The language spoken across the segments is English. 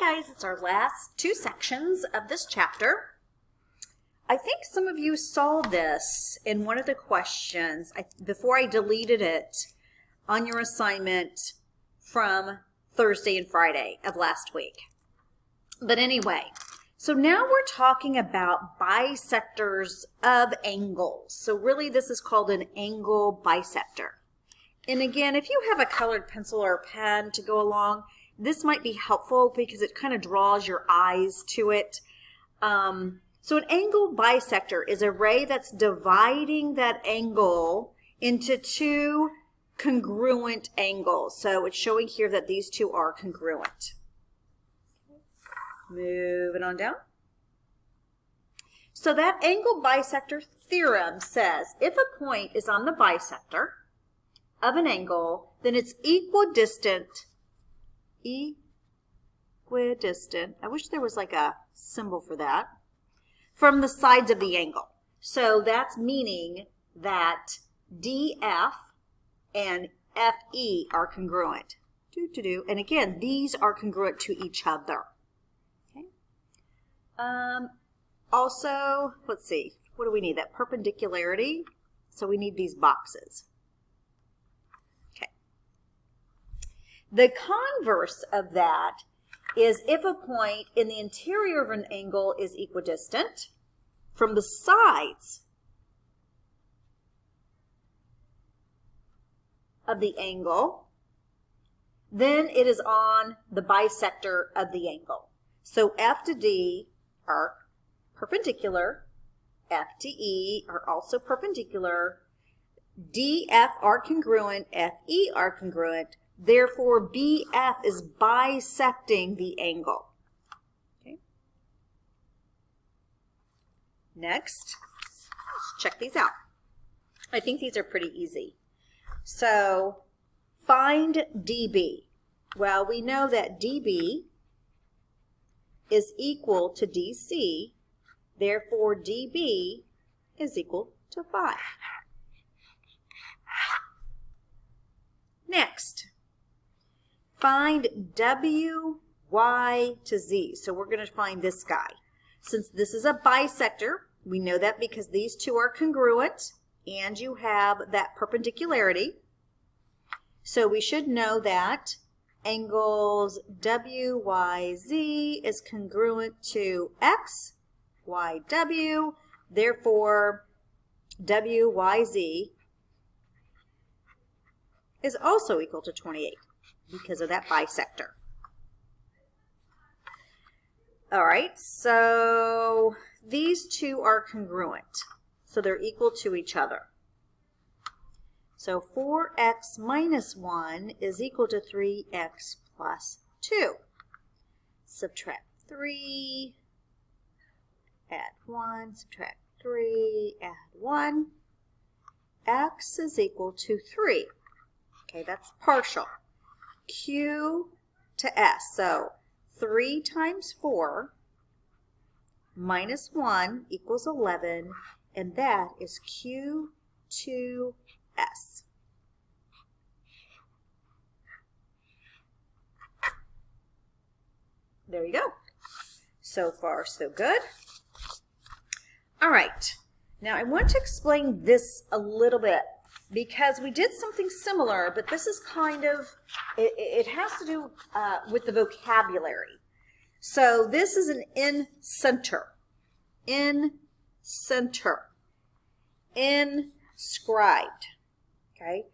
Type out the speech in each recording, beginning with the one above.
guys, it's our last two sections of this chapter. I think some of you saw this in one of the questions before I deleted it on your assignment from Thursday and Friday of last week. But anyway, so now we're talking about bisectors of angles. So really this is called an angle bisector. And again, if you have a colored pencil or a pen to go along, this might be helpful because it kind of draws your eyes to it. So an angle bisector is a ray that's dividing that angle into two congruent angles. So it's showing here that these two are congruent. Moving on down. So that angle bisector theorem says if a point is on the bisector of an angle, then it's equidistant. I wish there was like a symbol for that. From the sides of the angle. So that's meaning that DF and FE are congruent. And again, these are congruent to each other. Okay. Also, let's see, what do we need? That perpendicularity. So we need these boxes. Okay. The converse of that is if a point in the interior of an angle is equidistant from the sides of the angle, then it is on the bisector of the angle. So F to D are perpendicular, F to E are also perpendicular, DF are congruent, FE are congruent. Therefore, BF is bisecting the angle. Okay. Next, let's check these out. I think these are pretty easy. So, find DB. Well, we know that DB is equal to DC. Therefore, DB is equal to 5. Next. Find W, Y to Z. So we're going to find this guy. Since this is a bisector, we know that because these two are congruent and you have that perpendicularity. So we should know that angles W, Y, Z is congruent to X, Y, W. Therefore, W, Y, Z is also equal to 28. Because of that bisector. All right, so these two are congruent. So they're equal to each other. So 4x minus 1 is equal to 3x plus 2. Subtract 3, add 1, subtract 3, add 1. X is equal to 3. Okay, that's partial. Q to S. So 3 times 4 minus 1 equals 11, and that is Q to S. There you go. So far, so good. All right. Now I want to explain this a little bit, because we did something similar, but this is kind of, it has to do with the vocabulary. So this is an in-center, inscribed, okay?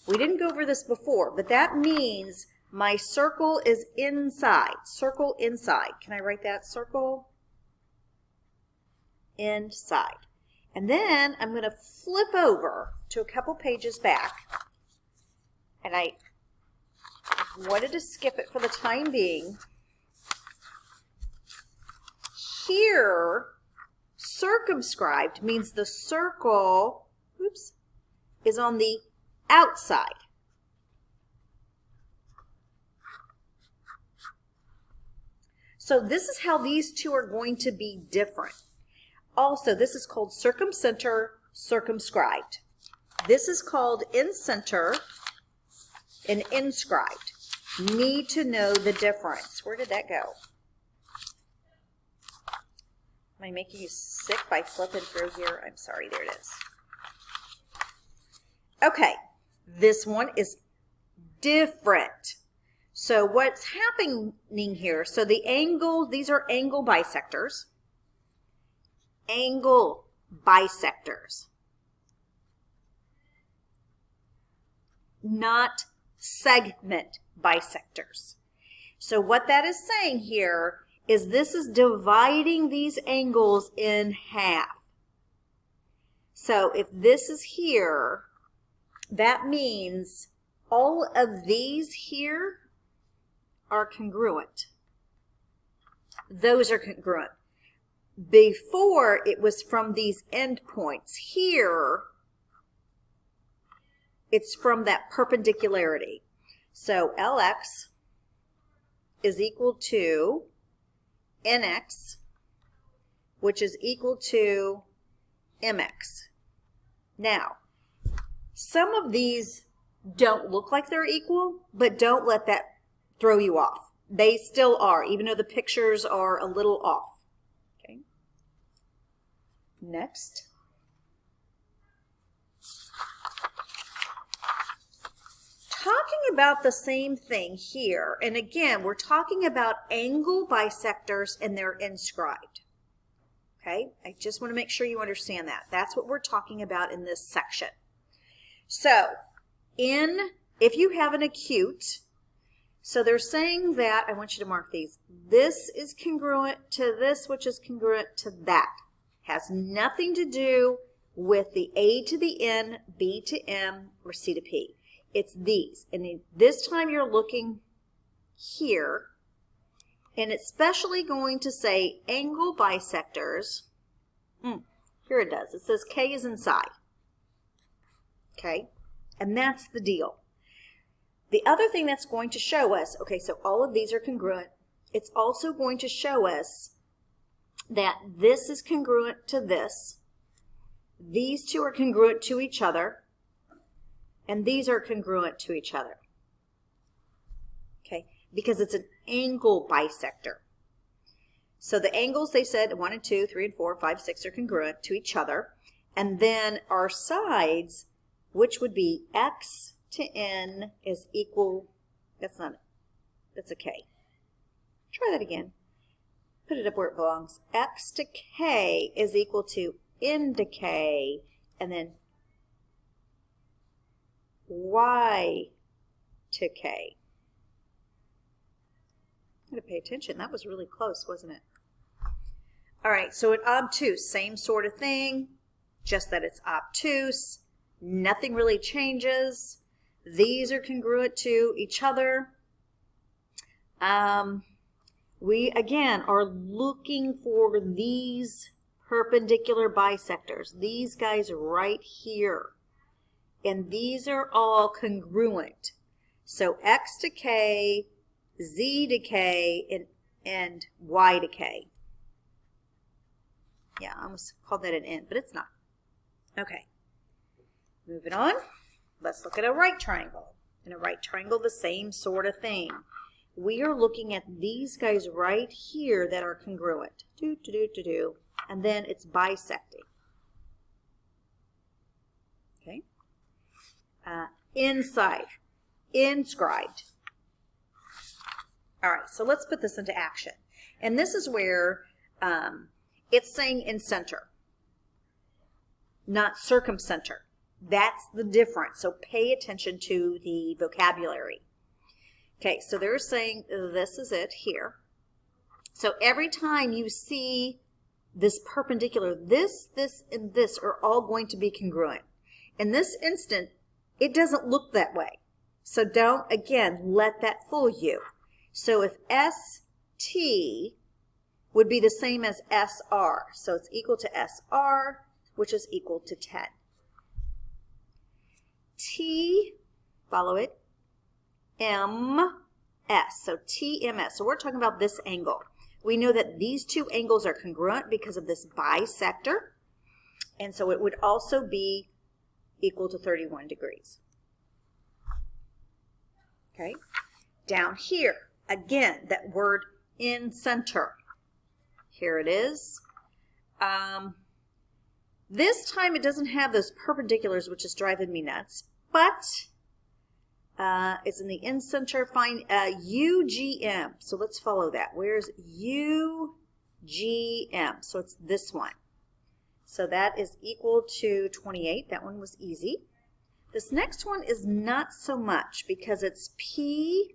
We didn't go over this before, but that means my circle is inside, circle inside. Can I write that? Circle inside. And then I'm going to flip over to a couple pages back, and I wanted to skip it for the time being. Here, circumscribed means the circle, is on the outside. So this is how these two are going to be different. Also, this is called circumcenter, circumscribed. This is called in-center and inscribed. Need to know the difference. Where did that go? Am I making you sick by flipping through here? I'm sorry, there it is. Okay, this one is different. So what's happening here, so the angle, these are angle bisectors. Angle bisectors. Not segment bisectors. So what that is saying here is this is dividing these angles in half. So if this is here, that means all of these here are congruent. Those are congruent. Before, it was from these endpoints. Here, it's from that perpendicularity. So LX is equal to NX, which is equal to MX. Now, some of these don't look like they're equal, but don't let that throw you off. They still are, even though the pictures are a little off. Okay. Next. Talking about the same thing here, and again, we're talking about angle bisectors and they're inscribed. Okay, I just want to make sure you understand that. That's what we're talking about in this section. So, if you have an acute, so they're saying that, I want you to mark these, this is congruent to this, which is congruent to that. Has nothing to do with the A to the N, B to M, or C to P. It's these. And this time you're looking here, and it's specially going to say angle bisectors. Here it does. It says K is in psi. Okay? And that's the deal. The other thing that's going to show us, okay, so all of these are congruent. It's also going to show us that this is congruent to this. These two are congruent to each other. And these are congruent to each other. Okay, because it's an angle bisector. So the angles, they said 1 and 2, 3 and 4, 5, 6 are congruent to each other. And then our sides, which would be X to N is equal, that's not it, that's a K. Try that again. Put it up where it belongs. X to K is equal to N to K, and then Y to K. I'm going to pay attention. That was really close, wasn't it? All right, so at obtuse, same sort of thing, just that it's obtuse. Nothing really changes. These are congruent to each other. We, again, are looking for these perpendicular bisectors. These guys right here. And these are all congruent. So X to K, Z to K, and Y to K. Yeah, I almost called that an N, but it's not. Okay. Moving on. Let's look at a right triangle. In a right triangle, the same sort of thing. We are looking at these guys right here that are congruent. And then it's bisecting. Okay. Inscribed. All right, so let's put this into action. And this is where it's saying in center, not circumcenter. That's the difference. So pay attention to the vocabulary. Okay, so they're saying this is it here. So every time you see this perpendicular, this, and this are all going to be congruent. In this instant, it doesn't look that way. So don't, again, let that fool you. So if ST would be the same as SR, so it's equal to SR, which is equal to 10. T, follow it, MS, so TMS. So we're talking about this angle. We know that these two angles are congruent because of this bisector, and so it would also be equal to 31 degrees. Okay, down here, again, that word in center. Here it is. This time it doesn't have those perpendiculars, which is driving me nuts, but it's in the in-center. Find UGM. So let's follow that. Where's UGM? So it's this one. So that is equal to 28. That one was easy. This next one is not so much because it's PYU.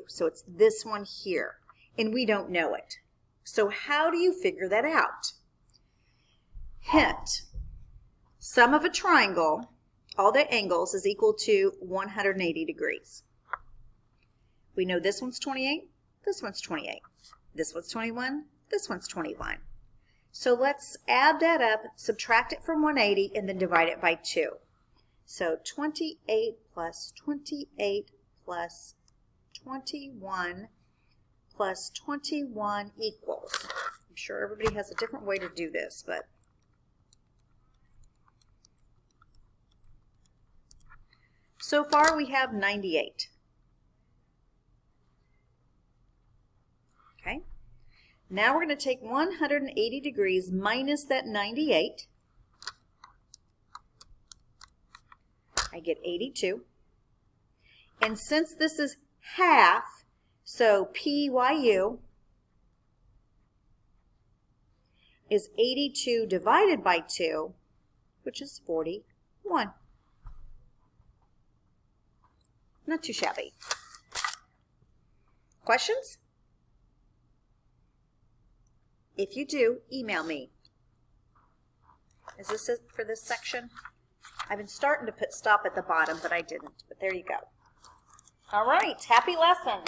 So it's this one here, and we don't know it. So how do you figure that out? Hint, sum of a triangle, all the angles, is equal to 180 degrees. We know this one's 28, this one's 28, this one's 21, this one's 21. So let's add that up, subtract it from 180, and then divide it by 2. So 28 plus 28 plus 21 plus 21 equals. I'm sure everybody has a different way to do this, but so far we have 98. Okay. Now we're going to take 180 degrees minus that 98. I get 82. And since this is half, so PYU is 82 divided by 2, which is 41. Not too shabby. Questions? If you do, email me. Is this it for this section? I've been starting to put stop at the bottom, but I didn't. But there you go. All right, happy lesson.